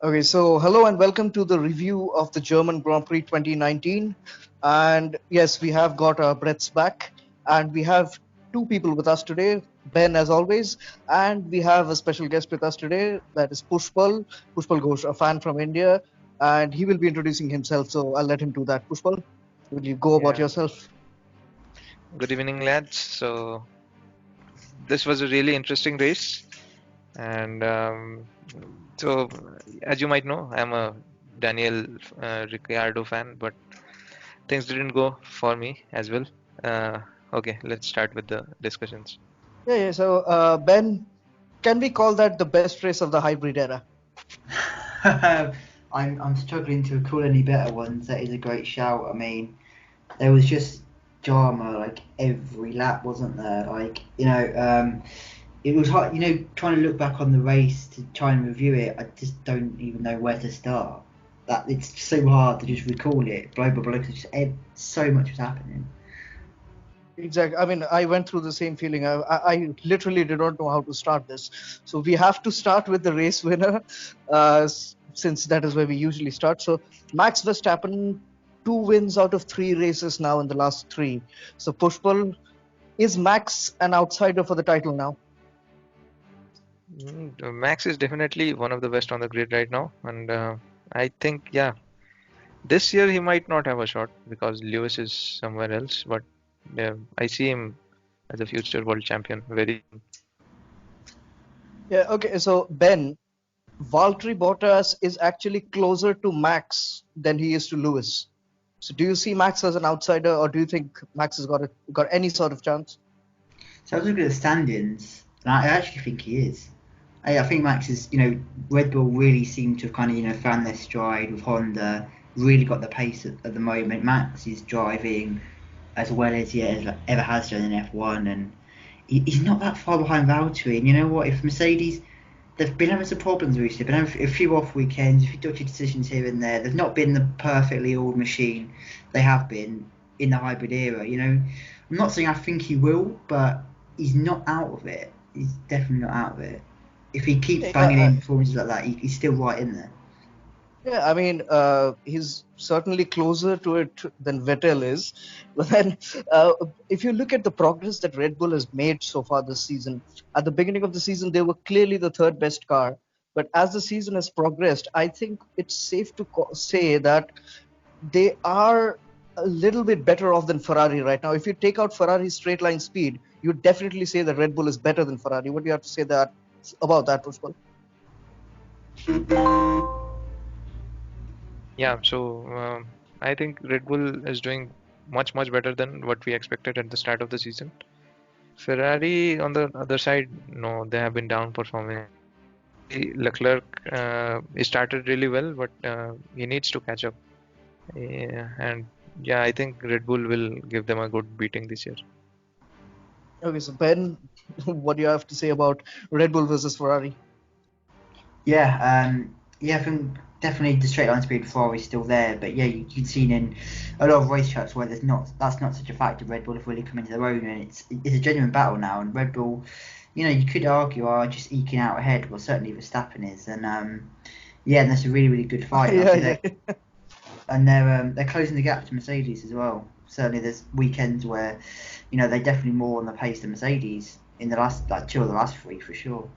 Okay, so hello and welcome to the review of the German Grand Prix 2019. And yes, we have got our breaths back, and we have two people with us today, Ben as always, and we have a special guest with us today, that is Puspal Ghosh, a fan from India, and he will be introducing himself, so I'll let him do that. Puspal, will you go about Yeah, yourself? good evening, lads. So this was a really interesting race, and so as you might know, I'm a Daniel Ricciardo fan, but things didn't go for me as well. Uh, okay, let's start with the discussions. Yeah. So, Ben, can we call that the best race of the hybrid era? I'm struggling to recall any better ones. That is a great shout. I mean, there was just drama like every lap, wasn't there? It was hard. Trying to look back on the race to try and review it, I just don't even know where to start. That it's so hard to just recall it blow by blow because so much was happening. Exactly. I mean, I went through the same feeling. I literally did not know how to start this. So we have to start with the race winner, since that is where we usually start. So Max Verstappen, 2 wins out of 3 races now in the last three. So Pushpal, is Max an outsider for the title now? Max is definitely one of the best on the grid right now, and I think yeah, this year he might not have a shot because Lewis is somewhere else, but yeah, I see him as a future world champion very. Yeah. Okay. So Ben, Valtteri Bottas is actually closer to Max than he is to Lewis. So do you see Max as an outsider, or do you think Max has got any sort of chance? So I was looking at the standings, and I actually think he is. I think Max is, Red Bull really seem to have kind of, found their stride with Honda, really got the pace at the moment. Max is driving as well as ever has done in F1, and he's not that far behind Valtteri. And you know what? If Mercedes, they've been having some problems recently, been having a few off weekends, a few dodgy decisions here and there. They've not been the perfectly oiled machine they have been in the hybrid era. I'm not saying I think he will, but he's not out of it. He's definitely not out of it. If he keeps Yeah, banging in performances like that, he's still right in there. yeah, I mean, he's certainly closer to it than Vettel is. But then, if you look at the progress that Red Bull has made so far this season, at the beginning of the season, they were clearly the third best car. But as the season has progressed, I think it's safe to say that they are a little bit better off than Ferrari right now. If you take out Ferrari's straight line speed, you'd definitely say that Red Bull is better than Ferrari. What do you have to say that about that, Pushpal? Yeah, so I think Red Bull is doing much better than what we expected at the start of the season. Ferrari, on the other side, no, they have been down performing. Leclerc he started really well, but he needs to catch up. Yeah, and yeah, I think Red Bull will give them a good beating this year. Okay, so Ben, what do you have to say about Red Bull versus Ferrari? Yeah, I think definitely the straight line speed before is still there, but yeah, you've seen in a lot of racetracks where that's not such a factor. Red Bull have really come into their own, and it's a genuine battle now. And Red Bull, you could argue are just eking out ahead. Well, certainly Verstappen is, and yeah, and that's a really good fight. And I Yeah, think yeah. they're closing the gap to Mercedes as well. Certainly, there's weekends where they're definitely more on the pace than Mercedes in the last like two of the last three for sure.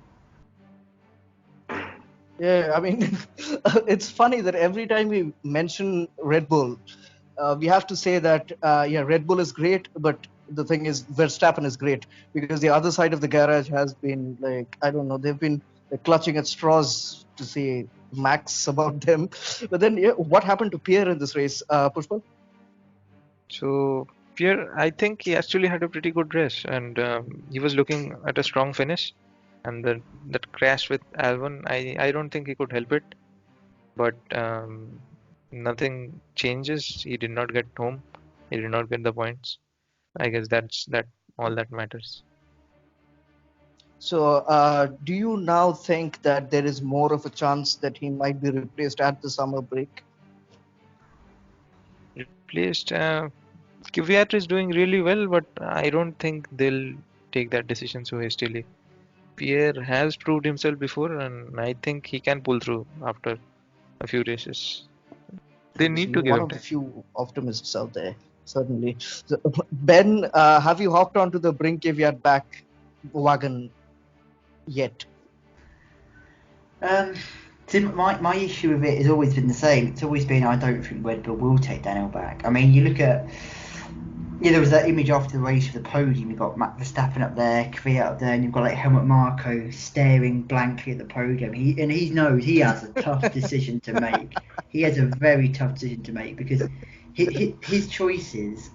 Yeah, I mean, it's funny that every time we mention Red Bull, we have to say that, yeah, Red Bull is great, but the thing is, Verstappen is great because the other side of the garage has been like, I don't know, they've been like, clutching at straws to say max about them. But then, yeah, what happened to Pierre in this race, Pushpal? So Pierre, I think he actually had a pretty good race, and he was looking at a strong finish. And that crash with Albon, I don't think he could help it. But nothing changes. He did not get home. He did not get the points. I guess that's that all that matters. So, do you now think that there is more of a chance that he might be replaced at the summer break? Replaced. Kvyat is doing really well, but I don't think they'll take that decision so hastily. Pierre has proved himself before, and I think he can pull through after. a few races. They So need to you're give one him of the time. few optimists out there, certainly. So, Ben, have you hopped onto the Bring Caveat back wagon yet? So my issue with it has always been the same. It's always been I don't think Red Bull will take Daniel back. I mean, you look at there was that image after the race of the podium. You've got Matt Verstappen up there, Kvyat up there, and you've got like Helmut Marko staring blankly at the podium. He knows he has a tough decision to make. He has a very tough decision to make because his choices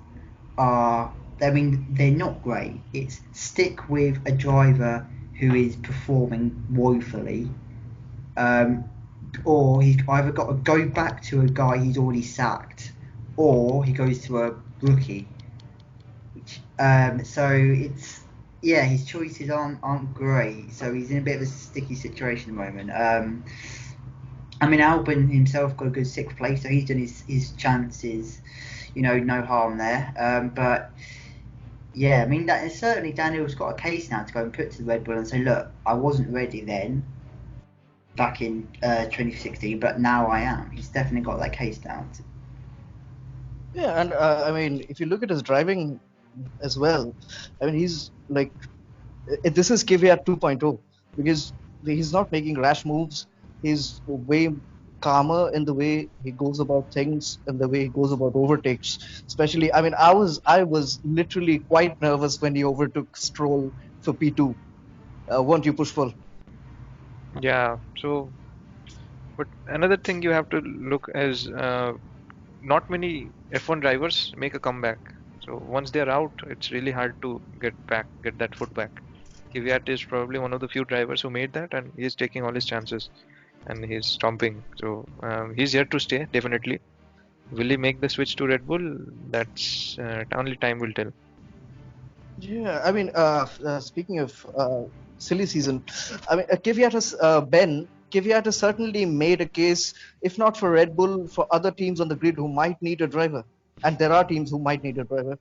are, I mean, they're not great. It's stick with a driver who is performing woefully, or he's either got to go back to a guy he's already sacked, or he goes to a rookie. So it's his choices aren't great. So he's in a bit of a sticky situation at the moment. I mean, Albon himself got a good 6th place, so he's done his chances. No harm there. But yeah, I mean, that certainly Daniel's got a case now to go and put to the Red Bull and say, look, I wasn't ready then, back in 2016, but now I am. He's definitely got that case now. Yeah, and I mean, if you look at his driving as well, I mean, he's like, this is Kvyat 2.0 because he's not making rash moves. He's way calmer in the way he goes about things and the way he goes about overtakes. Especially, I mean, I was literally quite nervous when he overtook Stroll for P2. Weren't you, Puspal? Yeah. So, but another thing you have to look is not many F1 drivers make a comeback. So once they're out, it's really hard to get that foot back. Kvyat is probably one of the few drivers who made that, and he's taking all his chances, and he's stomping. So he's here to stay, definitely. Will he make the switch to Red Bull? That's only time will tell. Yeah, I mean, speaking of silly season, I mean, Kvyat has Kvyat has certainly made a case, if not for Red Bull, for other teams on the grid who might need a driver, and there are teams who might need a driver.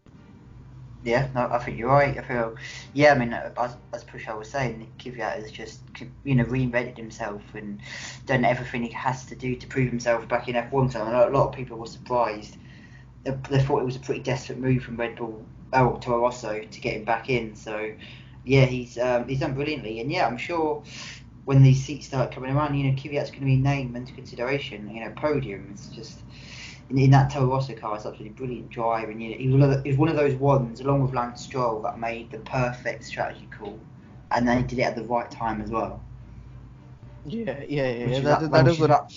Yeah, no, I think you're right. I feel, yeah, I mean, as Pushal was saying, Kvyat has just, reinvented himself and done everything he has to do to prove himself back in F1. So I know a lot of people were surprised. They thought it was a pretty desperate move from Red Bull, to Rosso to get him back in. So yeah, he's done brilliantly, and yeah, I'm sure when these seats start coming around, Kvyat's going to be named into consideration. Podium. It's just in that Toro Rosso car, it's absolutely brilliant drive, and he was one of those ones, along with Lance Stroll, that made the perfect strategy call, and then he did it at the right time as well. Yeah. That is what.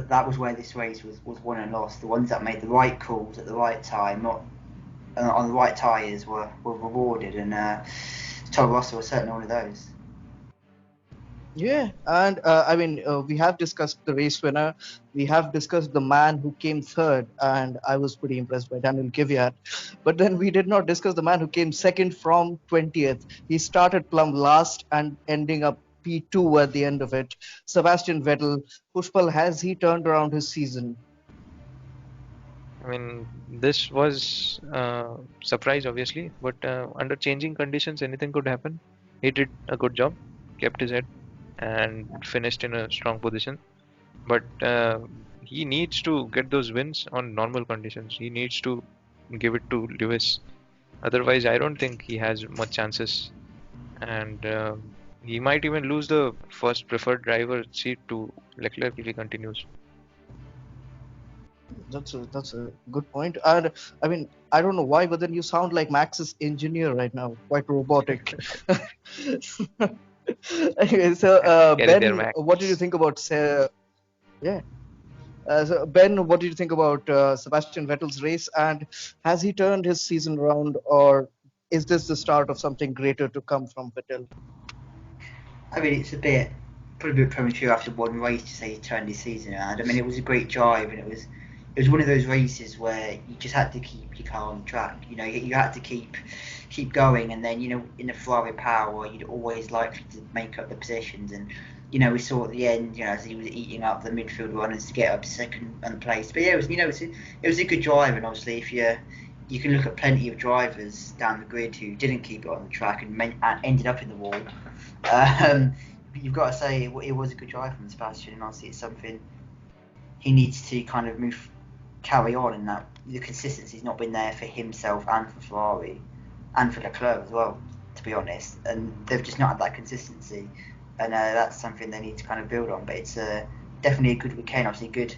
That was where this race was won and lost. The ones that made the right calls at the right time, not on the right tyres, were rewarded, and Toro Rosso was certainly one of those. Yeah, and I mean, we have discussed the race winner. We have discussed the man who came third, and I was pretty impressed by Daniel Kvyat. But then we did not discuss the man who came second from 20th. He started plumb last and ending up P2 at the end of it. Sebastian Vettel. Pushpal, has he turned around his season? I mean, this was surprise, obviously, but under changing conditions, anything could happen. He did a good job, kept his head, and finished in a strong position. But he needs to get those wins on normal conditions. He needs to give it to Lewis. Otherwise, I don't think he has much chances. And he might even lose the first preferred driver seat to Leclerc if he continues. That's a good point. And I mean, I don't know why, but then you sound like Max's engineer right now, quite robotic. Anyway, so Get in there, Ben, Max. what did you think about yeah? So Ben, what did you think about Sebastian Vettel's race, and has he turned his season around, or is this the start of something greater to come from Vettel? I mean, it's probably a bit premature after one race to say he turned his season around. I mean, it was a great drive, and it was one of those races where you just had to keep your car on track. You had to keep going, and then in the Ferrari power, you'd always likely to make up the positions. And we saw at the end, as he was eating up the midfield runners to get up to second place. But yeah, it was a good drive, and obviously if you can look at plenty of drivers down the grid who didn't keep it on the track and ended up in the wall. you've got to say it was a good drive from Sebastian, and obviously it's something he needs to kind of carry on, and that the consistency's not been there for himself and for Ferrari and for Leclerc as well, to be honest, and they've just not had that consistency, and that's something they need to kind of build on. But it's definitely a good weekend, obviously good.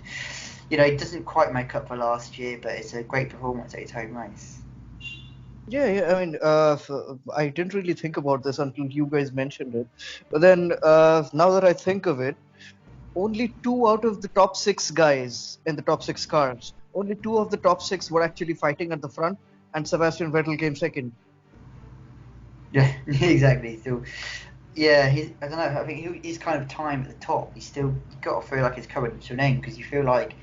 It doesn't quite make up for last year, but it's a great performance at its home race. Yeah. I mean, I didn't really think about this until you guys mentioned it. But then, now that I think of it, only two out of the top six guys in the top six cars, only two of the top six were actually fighting at the front, and Sebastian Vettel came second. Yeah, exactly. So, yeah, I don't know. I think his kind of time at the top, you got to feel like it's coming to an end, because you feel like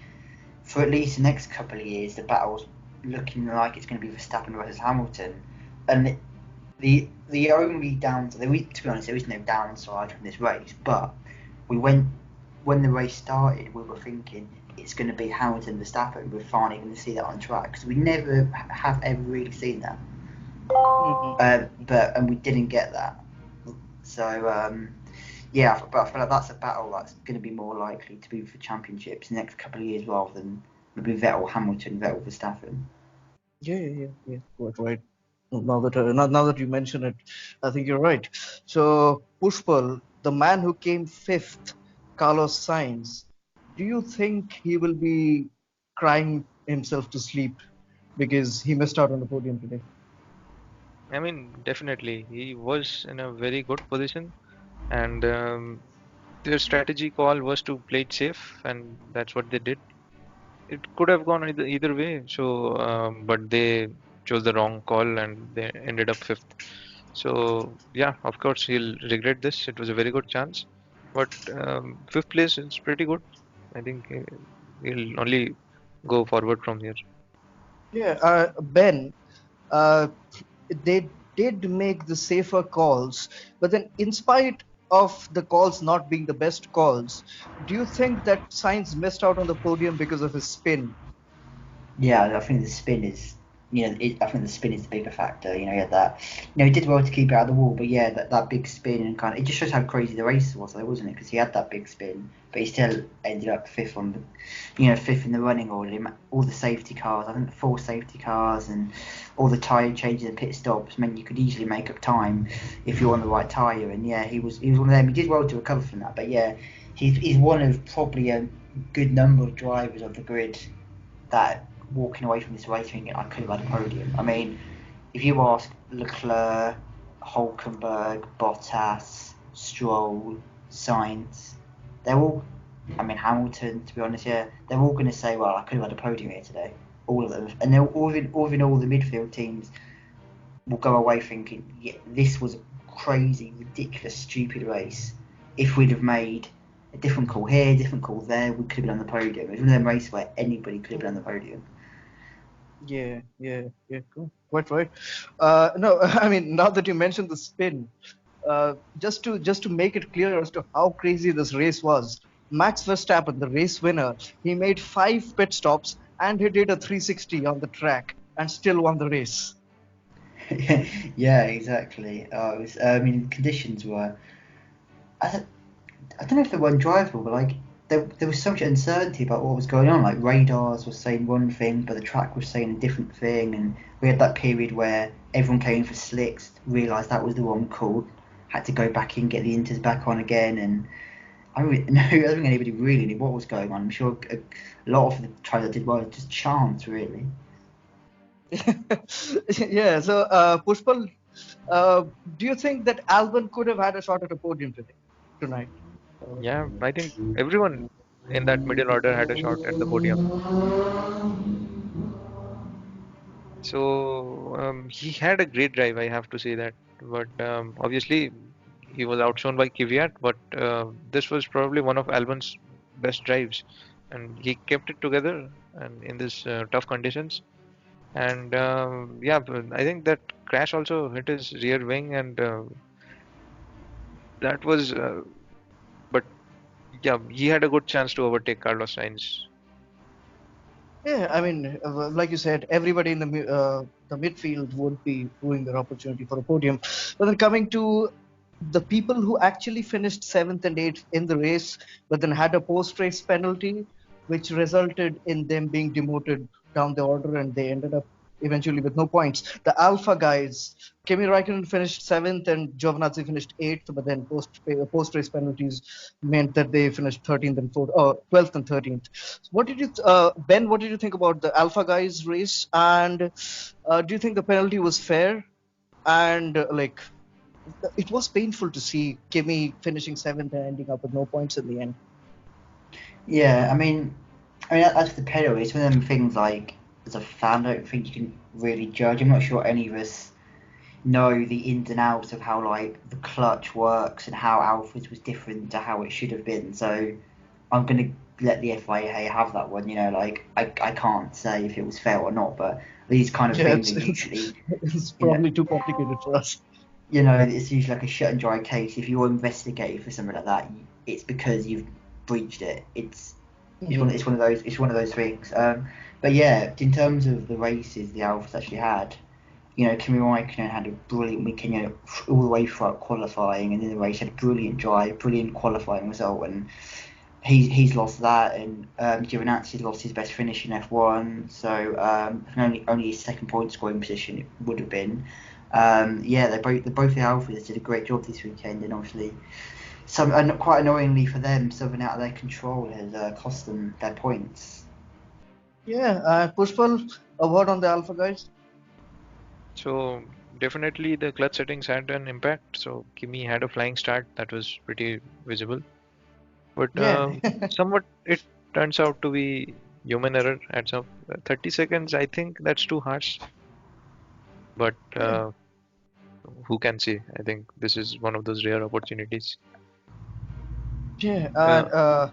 for at least the next couple of years, the battle's looking like it's going to be Verstappen versus Hamilton, and the only downside, to be honest, there is no downside from this race, but when the race started, we were thinking it's going to be Hamilton Verstappen. We're finally going to see that on track, because we never have ever really seen that. And we didn't get that. So yeah, but I feel like that's a battle that's going to be more likely to be for championships in the next couple of years, rather than maybe Vettel Hamilton, Vettel Verstappen. Yeah. Right. Now that you mention it, I think you're right. So Puspal, the man who came fifth, Carlos Sainz, do you think he will be crying himself to sleep because he missed out on the podium today? I mean, definitely, he was in a very good position, and their strategy call was to play it safe, and that's what they did. It could have gone either way, so but they chose the wrong call and they ended up fifth. So yeah, of course he'll regret this. It was a very good chance, but fifth place is pretty good. I think he'll only go forward from here. Yeah, Ben, uh, they did make the safer calls, but then, in spite of the calls not being the best calls, do you think that Sainz missed out on the podium because of his spin? Yeah, I think the spin is, I think the spin is the bigger factor. He had that. He did well to keep it out of the wall, but yeah, that big spin and it just shows how crazy the race was, though, wasn't it? Because he had that big spin, but he still ended up fifth fifth in the running order. All the safety cars, I think the four safety cars and all the tyre changes and pit stops meant you could easily make up time if you're on the right tyre. And yeah, he was one of them. He did well to recover from that, but yeah, he's one of probably a good number of drivers of the grid that walking away from this race thinking I could have had a podium. I mean, if you ask Leclerc, Hulkenberg, Bottas, Stroll, Sainz, they're all, I mean, Hamilton, to be honest, yeah, they're all going to say, well, I could have had a podium here today. All of them. And they're all in all the midfield teams will go away thinking, yeah, this was a crazy, ridiculous, stupid race. If we'd have made a different call here, different call there, we could have been on the podium. It was one of them races where anybody could have been on the podium. Yeah, cool. Quite right. No, I mean, now that you mentioned the spin, just to make it clear as to how crazy this race was, Max Verstappen, the race winner, he made 5 pit stops and he did a 360 on the track and still won the race. Yeah, exactly. I mean, conditions were. I don't, I don't know if they were undrivable, but there was so much uncertainty about what was going on. Like radars were saying one thing, but the track was saying a different thing, and we had that period where everyone came in for slicks, realised that was the wrong call, had to go back in, get the inters back on again, and I don't really, no, I don't think anybody really knew what was going on. I'm sure a lot of the tries that did well were just chance, really. Yeah, so Pushpal, do you think that Albon could have had a shot at a podium tonight? Yeah, I think everyone in that middle order had a shot at the podium. So he had a great drive, I have to say that. But obviously, he was outshone by Kvyat. But this was probably one of Albon's best drives, and he kept it together and in this tough conditions. And yeah, but I think that crash also hit his rear wing, and that was. But yeah, he had a good chance to overtake Carlos Sainz. Yeah, I mean, like you said, everybody in the midfield would be ruining their opportunity for a podium. But then coming to the people who actually finished seventh and eighth in the race, but then had a post-race penalty, which resulted in them being demoted down the order, and they ended up eventually with no points. The Alpha guys, Kimi Raikkonen finished seventh, and Giovinazzi finished eighth, but then post-race penalties meant that they finished 13th and 4th, 12th and 13th. What did you, Ben? What did you think about the Alpha guys race? And do you think the penalty was fair? And like, it was painful to see Kimi finishing seventh and ending up with no points in the end. Yeah, I mean, as for the penalty, it's one of them things like, as a fan, I don't think you can really judge. I'm not sure any of us know the ins and outs of how like the clutch works and how Alfred's was different to how it should have been. So I'm gonna let the FIA have that one. Like I can't say if it was fair or not, but these kind of Yeah, things are usually, it's you know, probably too complicated for us. it's usually like a shut and dry case. If you're investigated for something like that, it's because you've breached it. Mhm. It's one of those things. But yeah, in terms of the races the Alphas actually had, Kimi Raikkonen had a brilliant weekend, all the way throughout qualifying, and in the race had a brilliant drive, brilliant qualifying result, and he's lost that, and Giovinazzi lost his best finish in F1, so only his second point scoring position it would have been. Yeah, both the Alphas did a great job this weekend, and obviously and quite annoyingly for them, something out of their control has cost them their points. Yeah, Puspal, a word on the Alpha guys. So definitely the clutch settings had an impact. So Kimi had a flying start that was pretty visible, but Yeah, somewhat it turns out to be human error at some 30 seconds. I think that's too harsh, but yeah, who can say? I think this is one of those rare opportunities. yeah. Uh,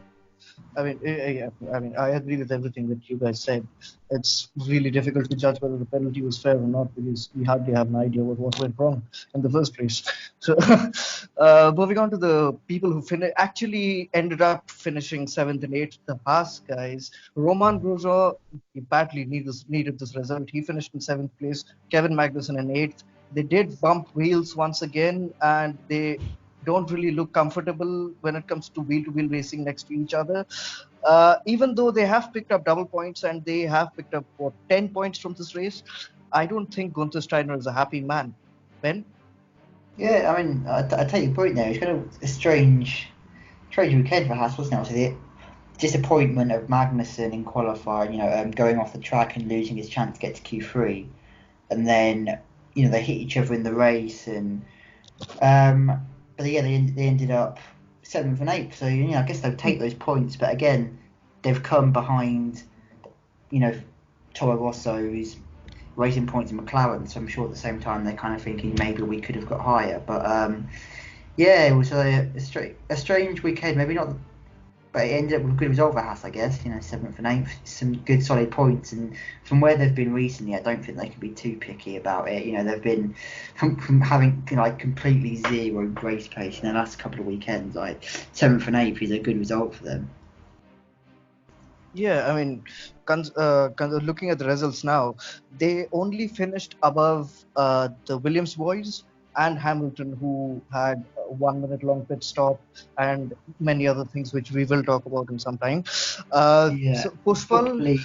And yeah, I mean, I agree with everything that you guys said. It's really difficult to judge whether the penalty was fair or not because we hardly have an idea what went wrong in the first place. So, moving on to the people who actually ended up finishing seventh and eighth, the Haas guys. Roman Grosjean, he badly needed this result. He finished in seventh place. Kevin Magnussen in eighth. They did bump wheels once again, and they don't really look comfortable when it comes to wheel-to-wheel racing next to each other. Even though they have picked up double points and they have picked up 10 points from this race, I don't think Gunther Steiner is a happy man. Ben? Yeah, I mean, I take your point there. It's kind of a strange weekend for Haas, wasn't it? Obviously, the disappointment of Magnussen in qualifying, going off the track and losing his chance to get to Q3, and then they hit each other in the race, and but yeah, they ended up seventh and eighth. So I guess they'll take those points, but again, they've come behind, you know, Toro Rosso's racing points in McLaren. So I'm sure at the same time they're kind of thinking maybe we could have got higher. But yeah, it was a strange weekend. Maybe not, but it ended up with a good result for Haas, I guess. Seventh and eighth, some good solid points. And from where they've been recently, I don't think they can be too picky about it. They've been from having like completely zero race pace in the last couple of weekends. Like seventh and eighth is a good result for them. Yeah, I mean, looking at the results now, they only finished above the Williams boys and Hamilton, who had a 1 minute long pit stop and many other things, which we will talk about in some time. Yeah, So Pushpal, probably.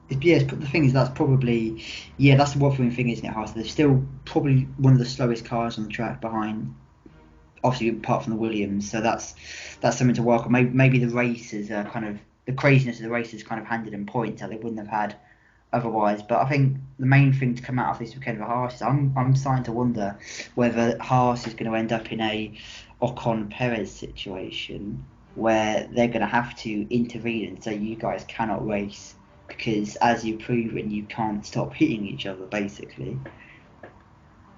Yes, but the thing is, that's probably, yeah, that's the worrying thing, isn't it, Haas? They're still probably one of the slowest cars on the track behind, obviously, apart from the Williams. So that's something to work on. Maybe the races are kind of the craziness of the races kind of handed them points that they wouldn't have had otherwise. But I think the main thing to come out of this weekend for Haas is I'm starting to wonder whether Haas is going to end up in a Ocon Perez situation where they're going to have to intervene and say you guys cannot race because as you've proven you can't stop hitting each other basically.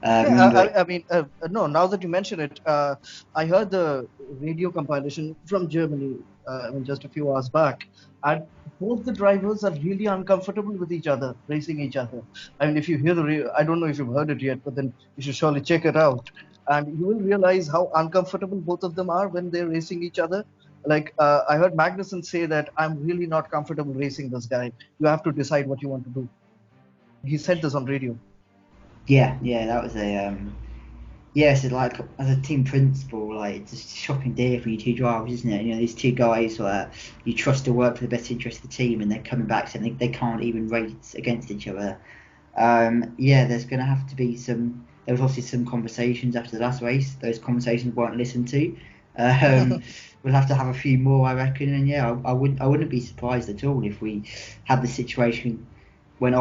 yeah, Remember, I mean, no, now that you mention it, I heard the radio compilation from Germany, I mean, just a few hours back, and both the drivers are really uncomfortable with each other, racing each other. I mean, if you hear I don't know if you've heard it yet, but then you should surely check it out. And you will realize how uncomfortable both of them are when they're racing each other. Like, I heard Magnussen say that I'm really not comfortable racing this guy. You have to decide what you want to do. He said this on radio. yeah, that was Yes, like as a team principal, like it's a shocking day for you two drivers, isn't it? You know, these two guys where you trust to work for the best interest of the team, and they're coming back saying they can't even race against each other. Yeah, there's going to have to be some. There was obviously some conversations after the last race. Those conversations weren't listened to. Um, we'll have to have a few more, I reckon. And yeah, I wouldn't be surprised at all if we had the situation when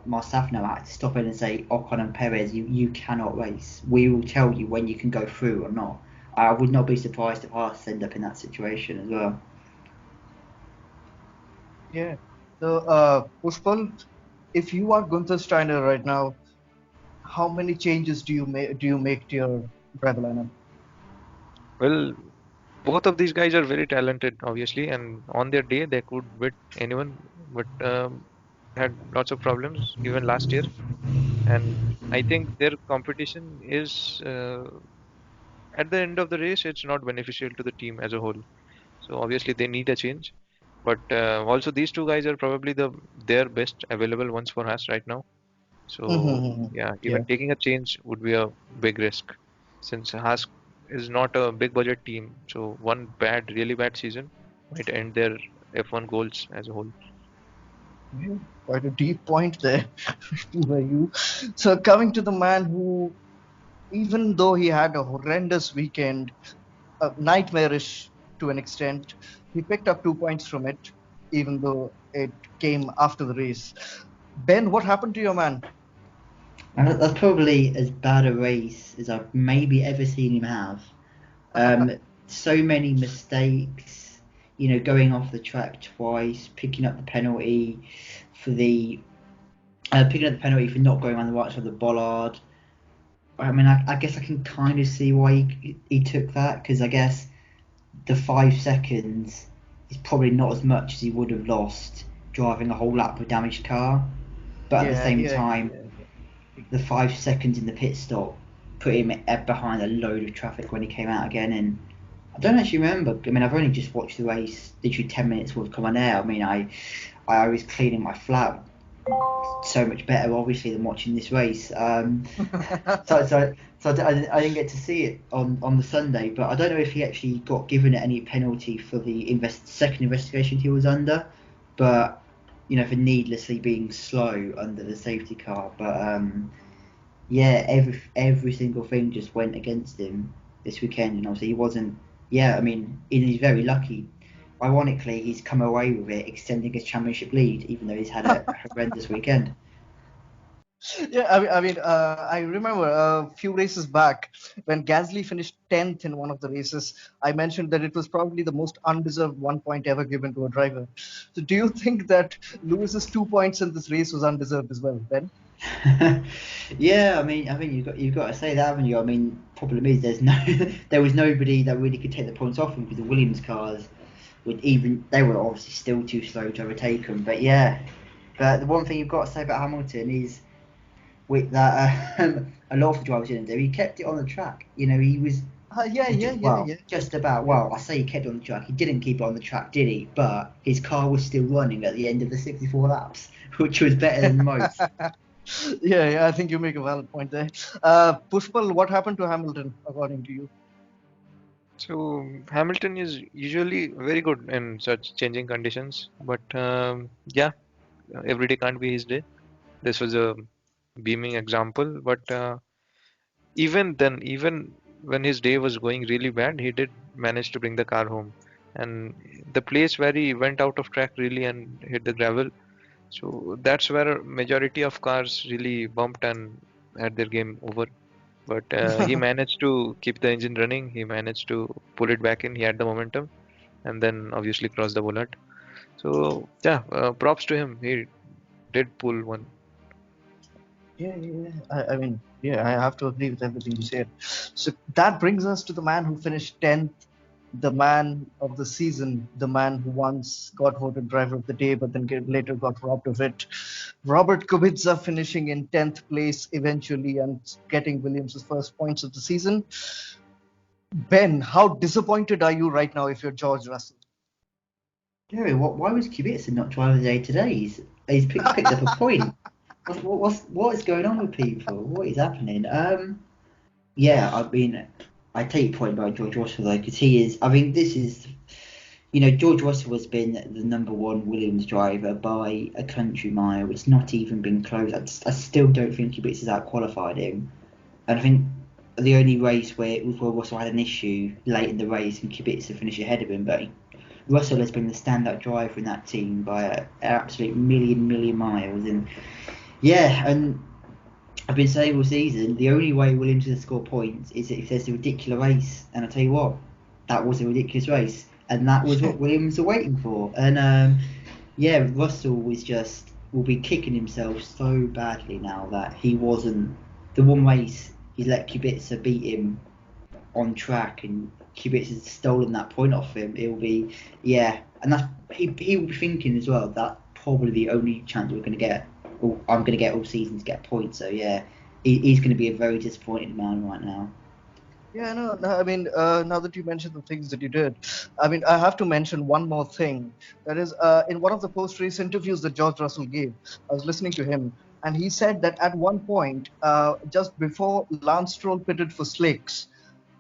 my staff now had to stop in and say, Ocon and Perez, you cannot race. We will tell you when you can go through or not. I would not be surprised if us end up in that situation as well. Yeah. So, Puspal, if you are Gunther Steiner right now, how many changes do you make to your driver lineup? Well, both of these guys are very talented, obviously, and on their day they could beat anyone, but had lots of problems even last year. And I think their competition is at the end of the race, it's not beneficial to the team as a whole. So obviously they need a change. But also these two guys are probably their best available ones for us right now. So yeah, Yeah. even taking a change would be a big risk since Haas is not a big budget team. So one bad, really bad season might end their F1 goals as a whole. Yeah, quite a deep point there by you. So coming to the man who, even though he had a horrendous weekend, nightmarish to an extent, he picked up 2 points from it, even though it came after the race. Ben, what happened to your man? And that's probably as bad a race as I've maybe ever seen him have. Um, so many mistakes, going off the track twice, for the picking up the penalty for not going on the right side of the bollard. I mean, I guess I can kind of see why he took that because I guess the 5 seconds is probably not as much as he would have lost driving a whole lap with a damaged car. But at the Yeah, same yeah, time, yeah. the 5 seconds in the pit stop put him behind a load of traffic when he came out again. And I don't actually remember. I mean, I've only just watched the race literally 10 minutes before come on air. I mean, I was cleaning my flat so much better, obviously, than watching this race. So I didn't get to see it on the Sunday, but I don't know if he actually got given any penalty for the second investigation he was under, but for needlessly being slow under the safety car. But yeah, every single thing just went against him this weekend, and obviously he wasn't. Yeah, I mean, he's very lucky. Ironically, he's come away with it, extending his championship lead, even though he's had a horrendous weekend. Yeah, I remember a few races back when Gasly finished 10th in one of the races. I mentioned that it was probably the most undeserved 1 point ever given to a driver. So, do you think that Lewis's 2 points in this race was undeserved as well, Ben? Yeah, I mean, you've got to say that, haven't you? I mean, problem is there was nobody that really could take the points off him because the Williams cars they were obviously still too slow to overtake him. But yeah, but the one thing you've got to say about Hamilton is with that a lot of the drivers didn't do. He kept it on the track. He was Yeah, yeah, yeah, yeah. just about. Well, I say he kept it on the track. He didn't keep it on the track, did he? But his car was still running at the end of the 64 laps, which was better than most. Yeah, yeah, I think you make a valid point there. Pushpal, what happened to Hamilton, according to you? So Hamilton is usually very good in such changing conditions, but yeah, every day can't be his day. This was a beaming example, but even then, even when his day was going really bad, he did manage to bring the car home. And the place where he went out of track really and hit the gravel, so that's where majority of cars really bumped and had their game over. But he managed to keep the engine running. He managed to pull it back in. He had the momentum, and then obviously cross the bullet. So yeah, props to him. He did pull one. Yeah, yeah, yeah. Yeah, I have to agree with everything you said. So that brings us to the man who finished 10th, the man of the season, the man who once got voted driver of the day, but then later got robbed of it. Robert Kubica finishing in 10th place eventually and getting Williams' first points of the season. Ben, how disappointed are you right now if you're George Russell? Jerry, why was Kubica not driving the day today? He's picked up a point. What is going on with people? What is happening? Yeah, I mean, I take your point about George Russell though, because he is. I mean, this is. George Russell has been the number one Williams driver by a country mile. It's not even been close. I still don't think Kubica has out qualified him. And I think the only race where Russell had an issue late in the race and Kubica finished ahead of him, but Russell has been the standout driver in that team by an absolute million miles. And yeah, and I've been saying all season, the only way Williams will score points is if there's a ridiculous race. And I tell you what, that was a ridiculous race, and that was what Williams are waiting for. And yeah, Russell will be kicking himself so badly now that he wasn't the one race he let Kubica beat him on track, and Kubica's stolen that point off him. It will be and that's he will be thinking as well that probably the only chance we're going to get, or I'm going to get all season to get points. So yeah, he's going to be a very disappointed man right now. Yeah, no, I mean, now that you mentioned the things that you did, I mean, I have to mention one more thing. That is, in one of the post-race interviews that George Russell gave, I was listening to him, and he said that at one point, just before Lance Stroll pitted for slicks,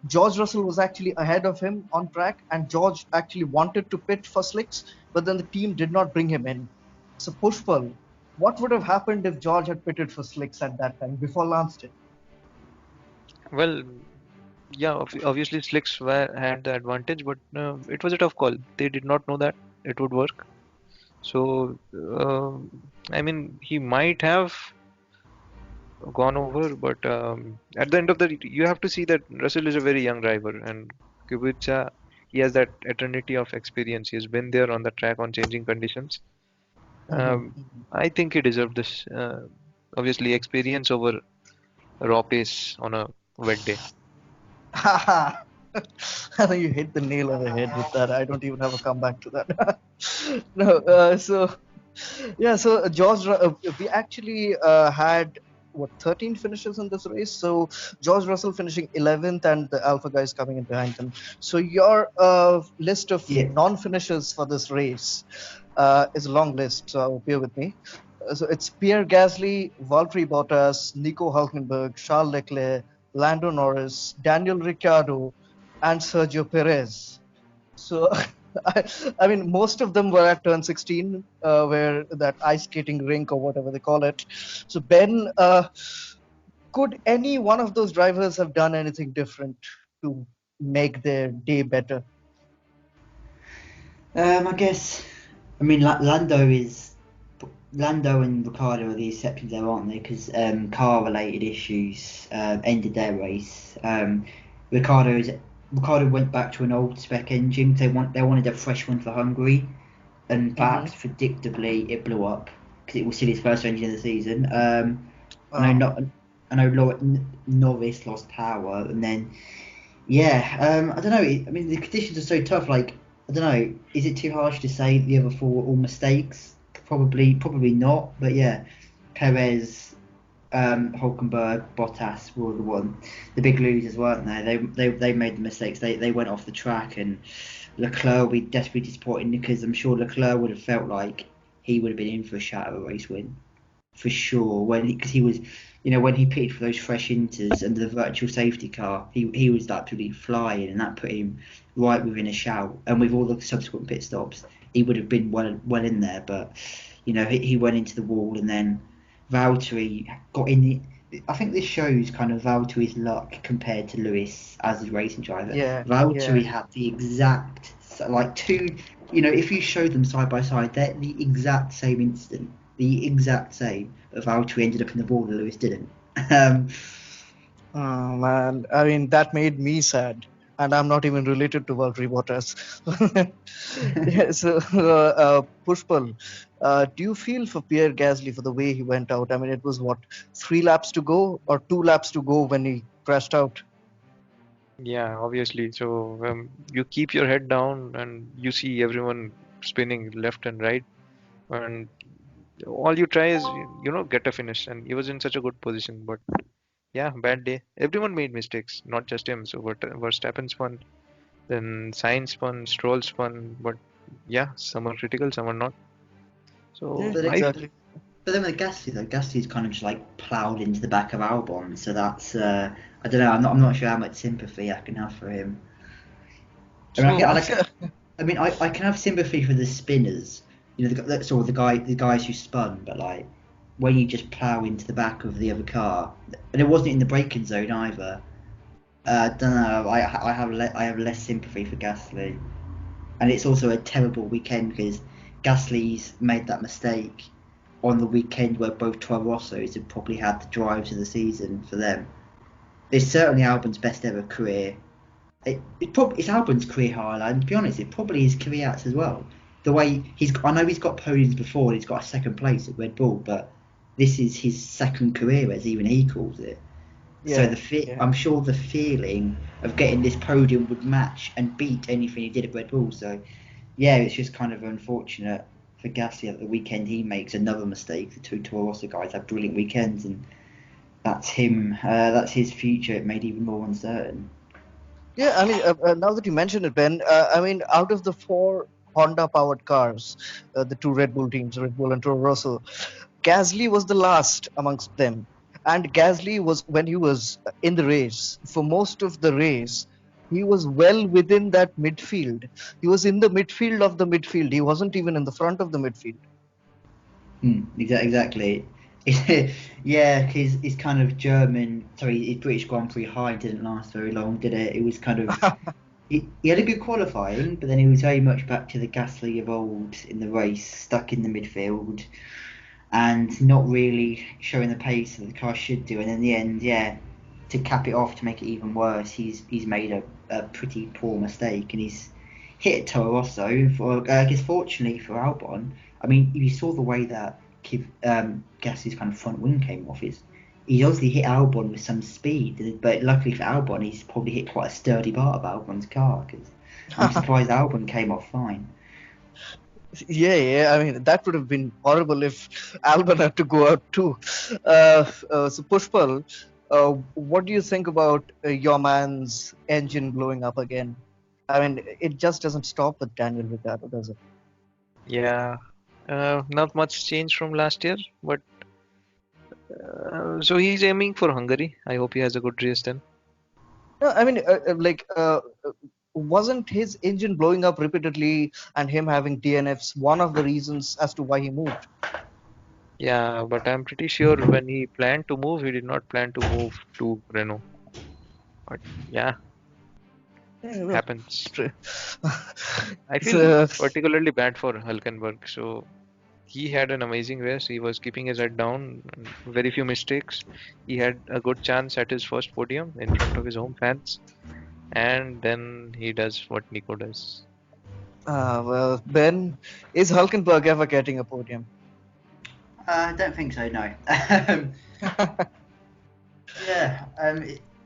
George Russell was actually ahead of him on track, and George actually wanted to pit for slicks, but then the team did not bring him in. So, Pushpal, what would have happened if George had pitted for slicks at that time before Lance did? Well, yeah, obviously Slicks had the advantage, but it was a tough call. They did not know that it would work. So, I mean, he might have gone over, but at the end of the, you have to see that Russell is a very young driver, and Kubica, he has that eternity of experience. He has been there on the track on changing conditions. Um, I think he deserved this. Obviously, experience over raw pace on a wet day. I think you hit the nail on the head with that. I don't even have a comeback to that. No, so George, we actually had what 13 finishes in this race. So George Russell finishing 11th, and the Alpha guys coming in behind him. So your list of Yeah, non-finishers for this race is a long list. So bear with me. So it's Pierre Gasly, Valtteri Bottas, Nico Hulkenberg, Charles Leclerc, Lando Norris, Daniel Ricciardo, and Sergio Perez. So, I mean, most of them were at turn 16, where that ice skating rink or whatever they call it. So, Ben, could any one of those drivers have done anything different to make their day better? I guess. I mean, Lando and Ricardo are the exceptions there, aren't they? Because car-related issues ended their race. Ricardo went back to an old spec engine. They wanted a fresh one for Hungary, and Mm-hmm. perhaps predictably it blew up because it was still his first engine of the season. I know Oh. not. I know Norris lost power, and then I don't know. I mean, the conditions are so tough. Like, I don't know. Is it too harsh to say the other four were all mistakes? Probably not. But yeah, Perez, Hulkenberg, Bottas were the big losers, weren't they? They made the mistakes. They went off the track, and Leclerc will be desperately disappointed because I'm sure Leclerc would have felt like he would have been in for a shout of a race win for sure. Because he was, when he pitted for those fresh inters under the virtual safety car, he was absolutely flying, and that put him right within a shout. And with all the subsequent pit stops, he would have been well in there. But he went into the wall, and then Valtteri got in the. I think this shows kind of Valtteri's luck compared to Lewis as a racing driver. Yeah, yeah. Valtteri had the exact like two. If you show them side by side, they're the exact same instant, the exact same. But Valtteri ended up in the wall, and Lewis didn't. Um, Oh man, I mean that made me sad, and I'm not even related to Valtteri Bottas. Yeah, so Pushpal, do you feel for Pierre Gasly for the way he went out? I mean, it was what 3 laps to go or 2 laps to go when he crashed out. Yeah, obviously. So you keep your head down and you see everyone spinning left and right, and all you try is get a finish. And he was in such a good position, but yeah, bad day. Everyone made mistakes, not just him. So Verstappen spun, then Sainz spun, Stroll spun, but yeah, some are critical, some are not. Yeah, So but I exactly. But then with Gasly though, Gasly's kind of just like ploughed into the back of Albon, so that's I don't know. I'm not sure how much sympathy I can have for him. I mean, True. I can have sympathy for the spinners, you know, the guys who spun, but like when you just plough into the back of the other car, and it wasn't in the braking zone either. I don't know. I have less sympathy for Gasly, and it's also a terrible weekend because Gasly's made that mistake on the weekend where both Toro Rossos had probably had the drives of the season for them. It's certainly Albon's best ever career. It's Albon's career highlight, and to be honest, it probably his career acts as well. The way I know he's got podiums before, and he's got a second place at Red Bull, but this is his second career, as even he calls it. So Yeah, yeah. I'm sure the feeling of getting this podium would match and beat anything he did at Red Bull. So yeah, it's just kind of unfortunate for Gasly that the weekend he makes another mistake. The two Toro Rosso guys have brilliant weekends, and that's him. That's his future. It made even more uncertain. Yeah, I mean, now that you mention it, Ben, I mean, out of the four Honda-powered cars, the two Red Bull teams, Red Bull and Toro Rosso, Gasly was the last amongst them. And Gasly was, when he was in the race, for most of the race, he was well within that midfield. He was in the midfield of the midfield. He wasn't even in the front of the midfield. Exactly. Yeah, his kind of German, sorry, his British Grand Prix high didn't last very long, did it? It was kind of he had a good qualifying, but then he was very much back to the Gasly of old in the race, stuck in the midfield, and not really showing the pace that the car should do. And in the end, yeah, to cap it off to make it even worse, he's made a pretty poor mistake, and he's hit Toro Rosso. I guess fortunately for Albon, I mean, if you saw the way that Gasly's kind of front wing came off, he obviously hit Albon with some speed, but luckily for Albon, he's probably hit quite a sturdy part of Albon's car because I'm surprised Albon came off fine. Yeah, yeah. I mean, that would have been horrible if Albon had to go out too. So Pushpal, what do you think about your man's engine blowing up again? I mean, it just doesn't stop with Daniel Ricciardo, does it? Yeah, not much change from last year, but so he's aiming for Hungary. I hope he has a good race then. No, I mean, wasn't his engine blowing up repeatedly and him having DNFs one of the reasons as to why he moved? Yeah, but I'm pretty sure when he planned to move, he did not plan to move to Renault. But yeah, Yeah, well, happens. it's, I it's, feel particularly bad for Hulkenberg. So he had an amazing race. He was keeping his head down, very few mistakes. He had a good chance at his first podium in front of his home fans, and then he does what Nico does. well, Ben, is Hulkenberg ever getting a podium? I don't think so. No. Yeah,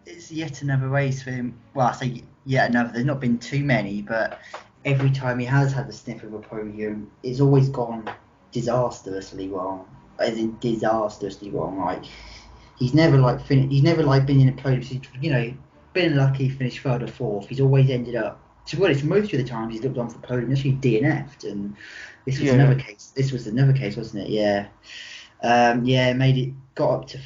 it's yet another race for him. Well, I say yet another. There's not been too many, but every time he has had the sniff of a podium, it's always gone disastrously wrong. As in disastrously wrong. Like he's never like He's never like been in a podium. You know, been lucky, finished third or fourth. He's always ended up. To be honest, most of the times he's looked on for the podium, actually DNF'd, and this was Yeah. another case. This was another case, wasn't it? Yeah. Yeah, made it. Got up to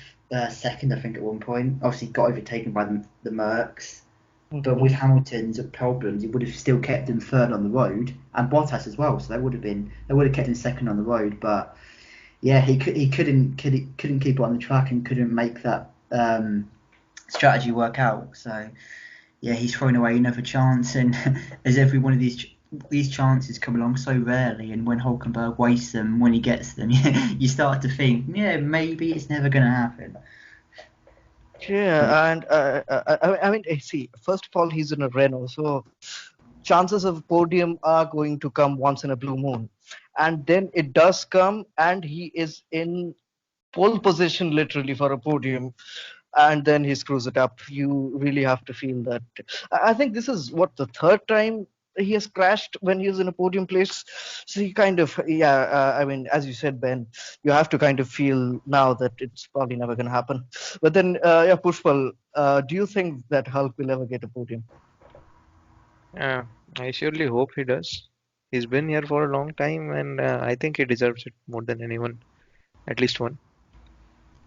second, I think, at one point. Obviously, got overtaken by the Mercs, but with Mhm. Hamilton's problems, it would have still kept him third on the road, and Bottas as well. So they would have kept him second on the road. But yeah, he couldn't keep it on the track and couldn't make that strategy work out. So yeah, he's thrown away another chance, and as every one of these chances come along so rarely, and when Hulkenberg wastes them, when he gets them, you start to think, yeah, maybe it's never going to happen. But Yeah, and I mean, see, first of all, he's in a Renault, so chances of podium are going to come once in a blue moon. And then it does come, and he is in pole position literally for a podium, and then he screws it up. You really have to feel that. I think this is what the third time he has crashed when he was in a podium place. So he kind of, yeah. I mean, as you said, Ben, you have to kind of feel now that it's probably never going to happen. But then, yeah, Pushpal, do you think that Hulk will ever get a podium? I surely hope he does. He's been here for a long time, and I think he deserves it more than anyone. at least one.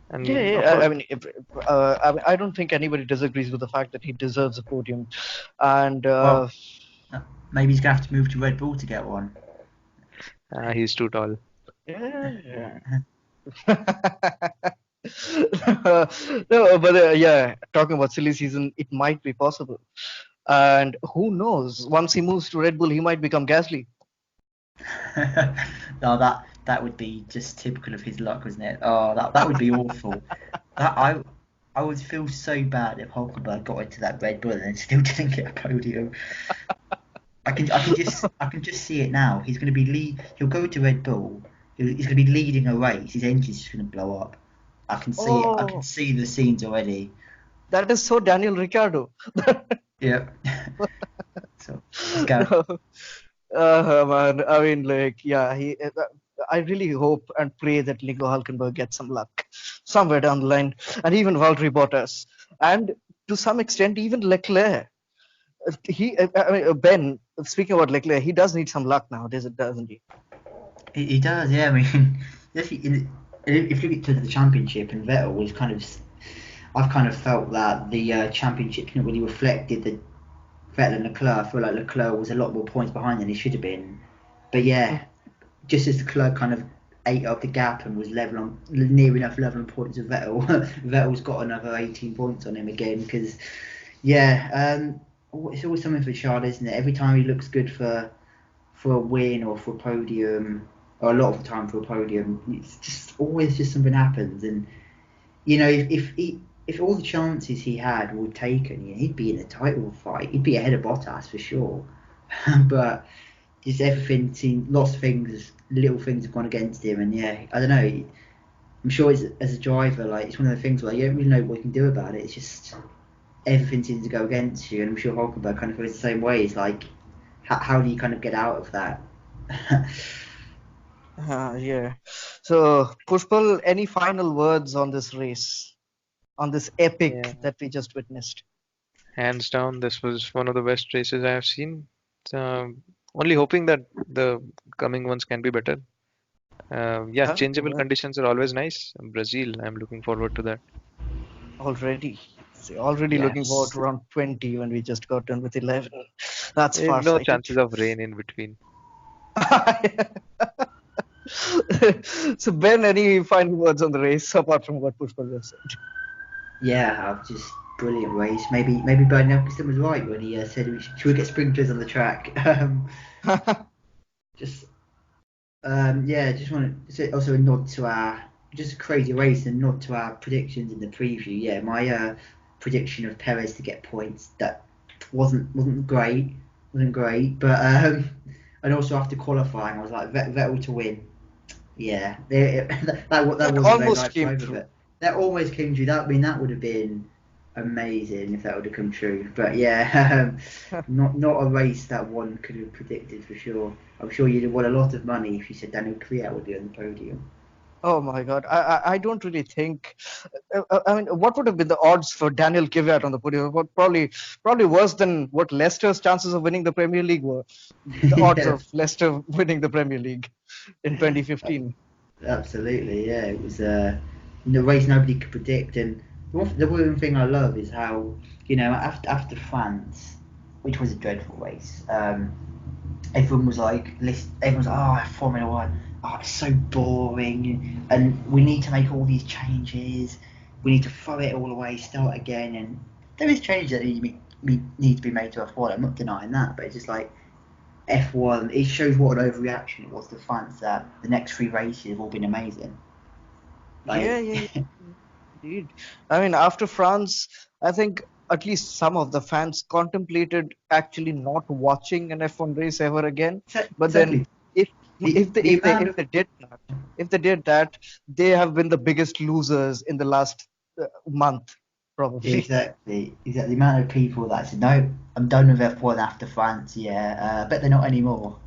Yeah, And of yeah. I course, mean, I don't think anybody disagrees with the fact that he deserves a podium, and Well, maybe he's gonna have to move to Red Bull to get one. he's too tall. yeah. No, but yeah, talking about silly season, it might be possible, and who knows? Once he moves to Red Bull, he might become Gasly. No, that would be just typical of his luck, wasn't it? Oh, that would be awful. That I would feel so bad if Hulkenberg got into that Red Bull and still didn't get a podium. I can just see it now. He's going to be He'll go to Red Bull. He's going to be leading a race. His engine's just going to blow up. I can see it. I can Oh, see the scenes already. that is so Daniel Ricciardo. Yeah. So let's go. No, man. I mean, like, yeah, I really hope and pray that Nico Hulkenberg gets some luck somewhere down the line, and even Valtteri Bottas, and to some extent, even Leclerc. I mean, Ben. Speaking about Leclerc, he does need some luck nowadays, doesn't he? He does. Yeah. I mean, if you look at the championship and Vettel was I've kind of felt that the championship not really reflected the Vettel and Leclerc. I feel like Leclerc was a lot more points behind than he should have been. But yeah, just as Leclerc kind of ate up the gap and was near enough level on points with Vettel, Vettel's got another 18 points on him again. Because it's always something for Charles, isn't it? Every time he looks good for a win or for a podium, or a lot of the time for a podium, it's just always just something happens. And if all the chances he had were taken, he'd be in a title fight. He'd be ahead of Bottas for sure. But just everything seemed, lots of things, little things have gone against him. And yeah, I don't know. I'm sure as a driver, like it's one of the things where you don't really know what you can do about it. It's just everything seems to go against you, and I'm sure Hulkenberg kind of feels the same way. It's like, how do you kind of get out of that? Yeah. So, Puspal, any final words on this race, on this epic yeah, that we just witnessed? hands down, this was one of the best races I have seen. Only hoping that the coming ones can be better. Yeah, Huh? changeable conditions are always nice. Brazil, I'm looking forward to that. Already. See, already looking forward Yes. to round 20 when we just got done with 11. That's No far-sighted. chances of rain in between. So, Ben, any final words on the race apart from what Pushpal just said? Yeah, I've just brilliant race. Maybe Bernie Eccleston was right when he said should we get sprinklers on the track. Just yeah, just want to say also a nod to our just a crazy race and nod to our predictions in the preview. Yeah, my prediction of Perez to get points that wasn't great, but and also after qualifying, I was like Vettel to win. Yeah, that That was a very almost nice came drive of true. it. That almost came true. That would have been amazing if that would have come true. But yeah, not a race that one could have predicted for sure. I'm sure you'd have won a lot of money if you said Daniel Kvyat would be on the podium. Oh my God. I don't really think. I mean, what would have been the odds for Daniel Kvyat on the podium? Probably worse than what Leicester's chances of winning the Premier League were. The odds Yeah, of Leicester winning the Premier League in 2015. absolutely. Yeah, it was the race nobody could predict. And the one thing I love is how after France, which was a dreadful race. Everyone was like, everyone was like, oh, Formula One, oh, it's so boring, and we need to make all these changes. We need to throw it all away, start again. And there is changes that need to be made to F1. I'm not denying that, but it's just like F1. It shows what an overreaction it was to France that the next three races have all been amazing. Yeah, Like, yeah, yeah, indeed. I mean, after France, I think at least some of the fans contemplated actually not watching an F1 race ever again. But then, exactly if the amount if of they did that, they have been the biggest losers in the last month, probably. exactly the amount of people that said no, I'm done with F1 after France. Yeah, but they're not anymore.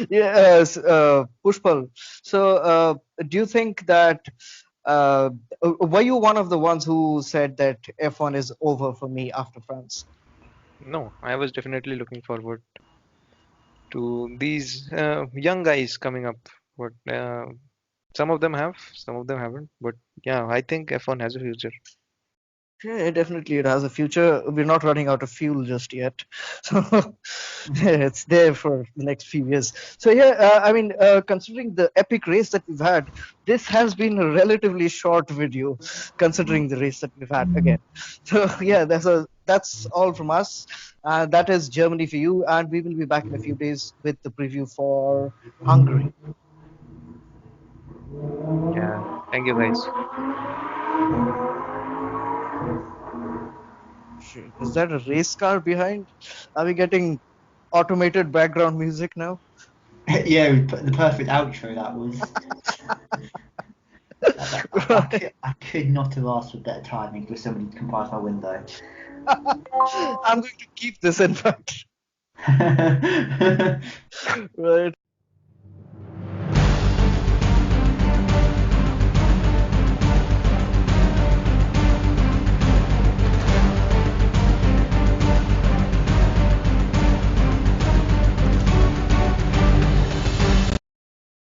Yes, Pushpal. So, do you think that were you one of the ones who said that F1 is over for me after France? No, I was definitely looking forward to these young guys coming up. But some of them have, some of them haven't. But yeah, I think F1 has a future. Yeah, definitely it has a future. We're not running out of fuel just yet, so it's there for the next few years. So yeah, I mean, considering the epic race that we've had, this has been a relatively short video, considering the race that we've had again. So yeah, that's all from us. That is Germany for you, and we will be back in a few days with the preview for Hungary. Yeah, thank you guys. Shit, is that a race car behind? Are we getting automated background music now? Yeah, the perfect outro that was. I could not have asked for better timing for somebody to come past my window. I'm going to keep this in fact. Right.